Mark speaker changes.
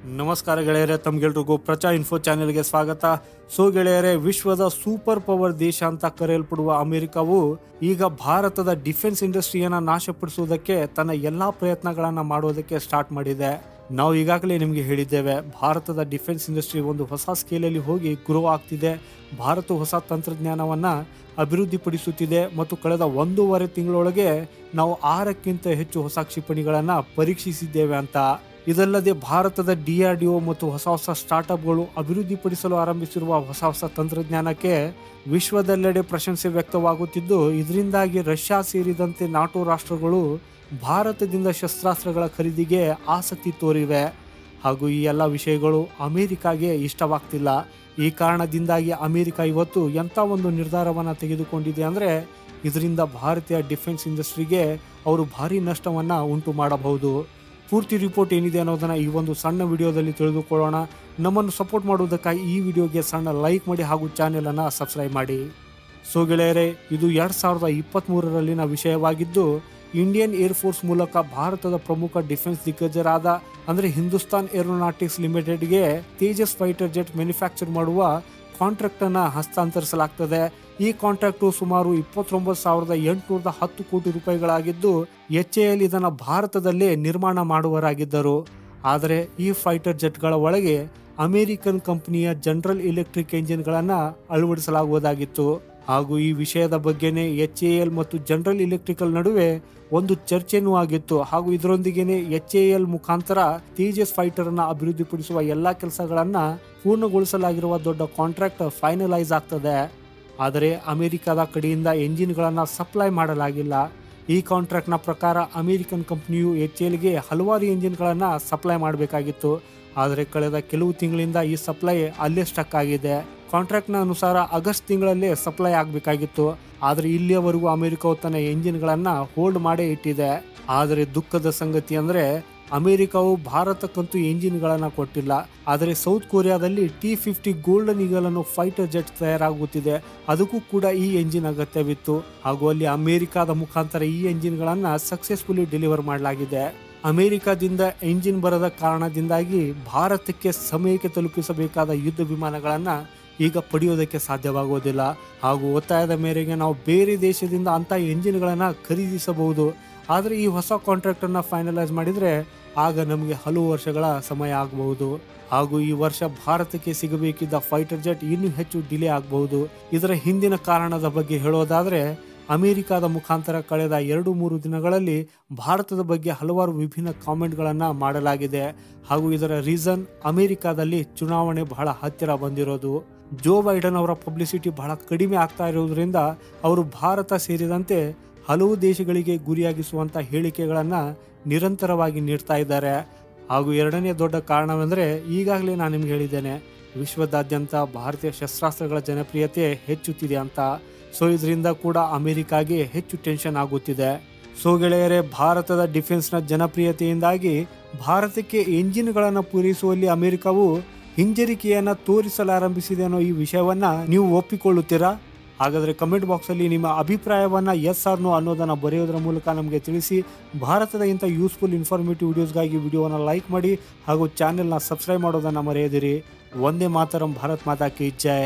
Speaker 1: ನಮಸ್ಕಾರ ಗೆಳೆಯರೆ, ತಮ್ಗೆಲ್ರಿಗೂ ಪ್ರಚಾ ಇನ್ಫೋ ಚಾನೆಲ್ಗೆ ಸ್ವಾಗತ. ಸೊ ಗೆಳೆಯರೆ, ವಿಶ್ವದ ಸೂಪರ್ ಪವರ್ ದೇಶ ಅಂತ ಕರೆಯಲ್ಪಡುವ ಅಮೆರಿಕವು ಈಗ ಭಾರತದ ಡಿಫೆನ್ಸ್ ಇಂಡಸ್ಟ್ರಿಯನ್ನ ನಾಶಪಡಿಸುವುದಕ್ಕೆ ತನ್ನ ಎಲ್ಲಾ ಪ್ರಯತ್ನಗಳನ್ನ ಮಾಡೋದಕ್ಕೆ ಸ್ಟಾರ್ಟ್ ಮಾಡಿದೆ. ನಾವು ಈಗಾಗಲೇ ನಿಮಗೆ ಹೇಳಿದ್ದೇವೆ, ಭಾರತದ ಡಿಫೆನ್ಸ್ ಇಂಡಸ್ಟ್ರಿ ಒಂದು ಹೊಸ ಸ್ಕೇಲಲ್ಲಿ ಹೋಗಿ ಗ್ರೋ ಆಗ್ತಿದೆ. ಭಾರತ ಹೊಸ ತಂತ್ರಜ್ಞಾನವನ್ನ ಅಭಿವೃದ್ಧಿಪಡಿಸುತ್ತಿದೆ ಮತ್ತು ಕಳೆದ 1.5 ತಿಂಗಳೊಳಗೆ ನಾವು 6ಕ್ಕಿಂತ ಹೆಚ್ಚು ಹೊಸ ಕ್ಷಿಪಣಿಗಳನ್ನ ಪರೀಕ್ಷಿಸಿದ್ದೇವೆ ಅಂತ. ಇದಲ್ಲದೆ ಭಾರತದ DRDO ಮತ್ತು ಹೊಸ ಹೊಸ ಸ್ಟಾರ್ಟ್ಅಪ್ಗಳು ಅಭಿವೃದ್ಧಿಪಡಿಸಲು ಆರಂಭಿಸಿರುವ ಹೊಸ ತಂತ್ರಜ್ಞಾನಕ್ಕೆ ವಿಶ್ವದೆಲ್ಲೆಡೆ ಪ್ರಶಂಸೆ ವ್ಯಕ್ತವಾಗುತ್ತಿದ್ದು, ಇದರಿಂದಾಗಿ ರಷ್ಯಾ ಸೇರಿದಂತೆ ನಾಟೋ ರಾಷ್ಟ್ರಗಳು ಭಾರತದಿಂದ ಶಸ್ತ್ರಾಸ್ತ್ರಗಳ ಖರೀದಿಗೆ ಆಸಕ್ತಿ ತೋರಿವೆ. ಹಾಗೂ ಈ ಎಲ್ಲ ವಿಷಯಗಳು ಅಮೆರಿಕಾಗೆ ಇಷ್ಟವಾಗ್ತಿಲ್ಲ. ಈ ಕಾರಣದಿಂದಾಗಿ ಅಮೆರಿಕ ಇವತ್ತು ಎಂಥ ಒಂದು ನಿರ್ಧಾರವನ್ನು ತೆಗೆದುಕೊಂಡಿದೆ ಅಂದರೆ, ಇದರಿಂದ ಭಾರತೀಯ ಡಿಫೆನ್ಸ್ ಇಂಡಸ್ಟ್ರಿಗೆ ಅವರು ಭಾರಿ ನಷ್ಟವನ್ನು ಉಂಟು ಮಾಡಬಹುದು. ಪೂರ್ತಿ ರಿಪೋರ್ಟ್ ಏನಿದೆ ಅನ್ನೋದನ್ನು ಈ ಒಂದು ಸಣ್ಣ ವಿಡಿಯೋದಲ್ಲಿ ತಿಳಿದುಕೊಳ್ಳೋಣ. ನಮ್ಮನ್ನು ಸಪೋರ್ಟ್ ಮಾಡುವುದಕ್ಕಾಗಿ ಈ ವಿಡಿಯೋಗೆ ಸಣ್ಣ ಲೈಕ್ ಮಾಡಿ ಹಾಗೂ ಚಾನೆಲನ್ನು ಸಬ್ಸ್ಕ್ರೈಬ್ ಮಾಡಿ. ಸೊ ಗೆಳೆಯರೆ, ಇದು 2023ರಲ್ಲಿನ ವಿಷಯವಾಗಿದ್ದು, ಇಂಡಿಯನ್ ಏರ್ಫೋರ್ಸ್ ಮೂಲಕ ಭಾರತದ ಪ್ರಮುಖ ಡಿಫೆನ್ಸ್ ದಿಗ್ಗಜರಾದ ಅಂದರೆ ಹಿಂದೂಸ್ತಾನ್ ಏರೋನಾಟಿಕ್ಸ್ ಲಿಮಿಟೆಡ್ಗೆ ತೇಜಸ್ ಫೈಟರ್ ಜೆಟ್ ಮ್ಯಾನುಫ್ಯಾಕ್ಚರ್ ಮಾಡುವ ಕಾಂಟ್ರಾಕ್ಟ್ ಅನ್ನು ಹಸ್ತಾಂತರಿಸಲಾಗ್ತದೆ. ಈ ಕಾಂಟ್ರಾಕ್ಟು ಸುಮಾರು 29,810 ಕೋಟಿ ರೂಪಾಯಿಗಳಾಗಿದ್ದು, HAL ಇದನ್ನು ಭಾರತದಲ್ಲೇ ನಿರ್ಮಾಣ ಮಾಡುವರಾಗಿದ್ದರು. ಆದರೆ ಈ ಫೈಟರ್ ಜೆಟ್ಗಳ ಒಳಗೆ ಅಮೆರಿಕನ್ ಕಂಪನಿಯ ಜನರಲ್ ಎಲೆಕ್ಟ್ರಿಕ್ ಎಂಜಿನ್ಗಳನ್ನು ಅಳವಡಿಸಲಾಗುವುದಾಗಿತ್ತು. ಹಾಗೂ ಈ ವಿಷಯದ ಬಗ್ಗೆನೇ HAL ಮತ್ತು ಜನರಲ್ ಎಲೆಕ್ಟ್ರಿಕಲ್ ನಡುವೆ ಒಂದು ಚರ್ಚೆನೂ ಆಗಿತ್ತು. ಹಾಗೂ ಇದರೊಂದಿಗೆನೇ HAL ಮುಖಾಂತರ ತೇಜಸ್ ಫೈಟರ್ ಅನ್ನ ಅಭಿವೃದ್ಧಿಪಡಿಸುವ ಎಲ್ಲಾ ಕೆಲಸಗಳನ್ನ ಪೂರ್ಣಗೊಳಿಸಲಾಗಿರುವ ದೊಡ್ಡ ಕಾಂಟ್ರಾಕ್ಟ್ ಫೈನಲೈಸ್ ಆಗ್ತದೆ. ಆದರೆ ಅಮೆರಿಕದ ಕಡೆಯಿಂದ ಎಂಜಿನ್ಗಳನ್ನು ಸಪ್ಲೈ ಮಾಡಲಾಗಿಲ್ಲ. ಈ ಕಾಂಟ್ರಾಕ್ಟ್ನ ಪ್ರಕಾರ ಅಮೆರಿಕನ್ ಕಂಪನಿಯು HALಗೆ ಹಲವಾರು ಎಂಜಿನ್ಗಳನ್ನು ಸಪ್ಲೈ ಮಾಡಬೇಕಾಗಿತ್ತು. ಆದರೆ ಕಳೆದ ಕೆಲವು ತಿಂಗಳಿಂದ ಈ ಸಪ್ಲೈ ಅಲ್ಲೇ ಸ್ಟಕ್ ಆಗಿದೆ. ಕಾಂಟ್ರಾಕ್ಟ್ನ ಅನುಸಾರ ಆಗಸ್ಟ್ ತಿಂಗಳಲ್ಲೇ ಸಪ್ಲೈ ಆಗಬೇಕಾಗಿತ್ತು. ಆದರೆ ಇಲ್ಲಿಯವರೆಗೂ ಅಮೆರಿಕವು ತನ್ನ ಎಂಜಿನ್ಗಳನ್ನು ಹೋಲ್ಡ್ ಮಾಡೇ ಇಟ್ಟಿದೆ. ಆದರೆ ದುಃಖದ ಸಂಗತಿ ಅಂದರೆ, ಅಮೆರಿಕವು ಭಾರತಕ್ಕಂತೂ ಎಂಜಿನ್ಗಳನ್ನು ಕೊಟ್ಟಿಲ್ಲ. ಆದರೆ ಸೌತ್ ಕೊರಿಯಾದಲ್ಲಿ T-50 ಗೋಲ್ಡನ್ ಈಗಲ್ ಅನ್ನೋ ಫೈಟರ್ ಜೆಟ್ ತಯಾರಾಗುತ್ತಿದೆ. ಅದಕ್ಕೂ ಕೂಡ ಈ ಎಂಜಿನ್ ಅಗತ್ಯವಿತ್ತು. ಹಾಗೂ ಅಲ್ಲಿ ಅಮೆರಿಕದ ಮುಖಾಂತರ ಈ ಎಂಜಿನ್ಗಳನ್ನು ಸಕ್ಸಸ್ಫುಲಿ ಡೆಲಿವರ್ ಮಾಡಲಾಗಿದೆ. ಅಮೆರಿಕದಿಂದ ಎಂಜಿನ್ ಬರದ ಕಾರಣದಿಂದಾಗಿ ಭಾರತಕ್ಕೆ ಸಮಯಕ್ಕೆ ತಲುಪಿಸಬೇಕಾದ ಯುದ್ಧ ವಿಮಾನಗಳನ್ನು ಈಗ ಪಡೆಯೋದಕ್ಕೆ ಸಾಧ್ಯವಾಗುವುದಿಲ್ಲ. ಹಾಗೂ ಒತ್ತಾಯದ ಮೇರೆಗೆ ನಾವು ಬೇರೆ ದೇಶದಿಂದ ಅಂಥ ಎಂಜಿನ್ಗಳನ್ನು ಖರೀದಿಸಬಹುದು. ಆದರೆ ಈ ಹೊಸ ಕಾಂಟ್ರಾಕ್ಟನ್ನು ಫೈನಲೈಸ್ ಮಾಡಿದರೆ ಆಗ ನಮಗೆ ಹಲವು ವರ್ಷಗಳ ಸಮಯ ಆಗಬಹುದು. ಹಾಗೂ ಈ ವರ್ಷ ಭಾರತಕ್ಕೆ ಸಿಗಬೇಕಿದ್ದ ಫೈಟರ್ ಜೆಟ್ ಇನ್ನೂ ಹೆಚ್ಚು ಡಿಲೇ ಆಗಬಹುದು. ಇದರ ಹಿಂದಿನ ಕಾರಣದ ಬಗ್ಗೆ ಹೇಳೋದಾದರೆ, ಅಮೆರಿಕದ ಮುಖಾಂತರ ಕಳೆದ 2-3 ದಿನಗಳಲ್ಲಿ ಭಾರತದ ಬಗ್ಗೆ ಹಲವಾರು ವಿಭಿನ್ನ ಕಾಮೆಂಟ್ಗಳನ್ನು ಮಾಡಲಾಗಿದೆ. ಹಾಗೂ ಇದರ ರೀಸನ್ ಅಮೆರಿಕದಲ್ಲಿ ಚುನಾವಣೆ ಬಹಳ ಹತ್ತಿರ ಬಂದಿರೋದು. ಜೋ ಬೈಡನ್ ಅವರ ಪಬ್ಲಿಸಿಟಿ ಬಹಳ ಕಡಿಮೆ ಆಗ್ತಾ ಇರೋದ್ರಿಂದ ಅವರು ಭಾರತ ಸೇರಿದಂತೆ ಹಲವು ದೇಶಗಳಿಗೆ ಗುರಿಯಾಗಿಸುವಂಥ ಹೇಳಿಕೆಗಳನ್ನು ನಿರಂತರವಾಗಿ ನೀಡ್ತಾ ಇದ್ದಾರೆ. ಹಾಗೂ ಎರಡನೇ ದೊಡ್ಡ ಕಾರಣವೆಂದರೆ, ಈಗಾಗಲೇ ನಾನು ನಿಮ್ಗೆ ಹೇಳಿದ್ದೇನೆ, ವಿಶ್ವದಾದ್ಯಂತ ಭಾರತೀಯ ಶಸ್ತ್ರಾಸ್ತ್ರಗಳ ಜನಪ್ರಿಯತೆ ಹೆಚ್ಚುತ್ತಿದೆ ಅಂತ. ಸೊ ಇದರಿಂದ ಕೂಡ ಅಮೆರಿಕಾಗೆ ಹೆಚ್ಚು ಟೆನ್ಷನ್ ಆಗುತ್ತಿದೆ. ಸೊ ಗೆಳೆಯರೆ, ಭಾರತದ ಡಿಫೆನ್ಸ್ನ ಜನಪ್ರಿಯತೆಯಿಂದಾಗಿ ಭಾರತಕ್ಕೆ ಎಂಜಿನ್ಗಳನ್ನು ಪೂರೈಸುವಲ್ಲಿ ಅಮೆರಿಕವು ಹಿಂಜರಿಕೆಯನ್ನು ತೋರಿಸಲಾರಂಭಿಸಿದೆ ಅನ್ನೋ ಈ ವಿಷಯವನ್ನು ನೀವು ಒಪ್ಪಿಕೊಳ್ಳುತ್ತೀರಾ? ಹಾಗಾದರೆ ಕಮೆಂಟ್ ಬಾಕ್ಸಲ್ಲಿ ನಿಮ್ಮ ಅಭಿಪ್ರಾಯವನ್ನು ಎಸ್ ಆರ್ ನೋ ಅನ್ನೋದನ್ನು ಬರೆಯೋದರ ಮೂಲಕ ನಮಗೆ ತಿಳಿಸಿ. ಭಾರತದ ಇಂಥ ಯೂಸ್ಫುಲ್ ಇನ್ಫಾರ್ಮೇಟಿವ್ ವಿಡಿಯೋಸ್ಗಾಗಿ ವಿಡಿಯೋವನ್ನು ಲೈಕ್ ಮಾಡಿ ಹಾಗೂ ಚಾನೆಲ್ನ ಸಬ್ಸ್ಕ್ರೈಬ್ ಮಾಡೋದನ್ನು ಮರೆಯದಿರಿ. ವಂದೇ ಮಾತರಂ, ಭಾರತ್ ಮಾತಾ ಕಿ ಜೈ.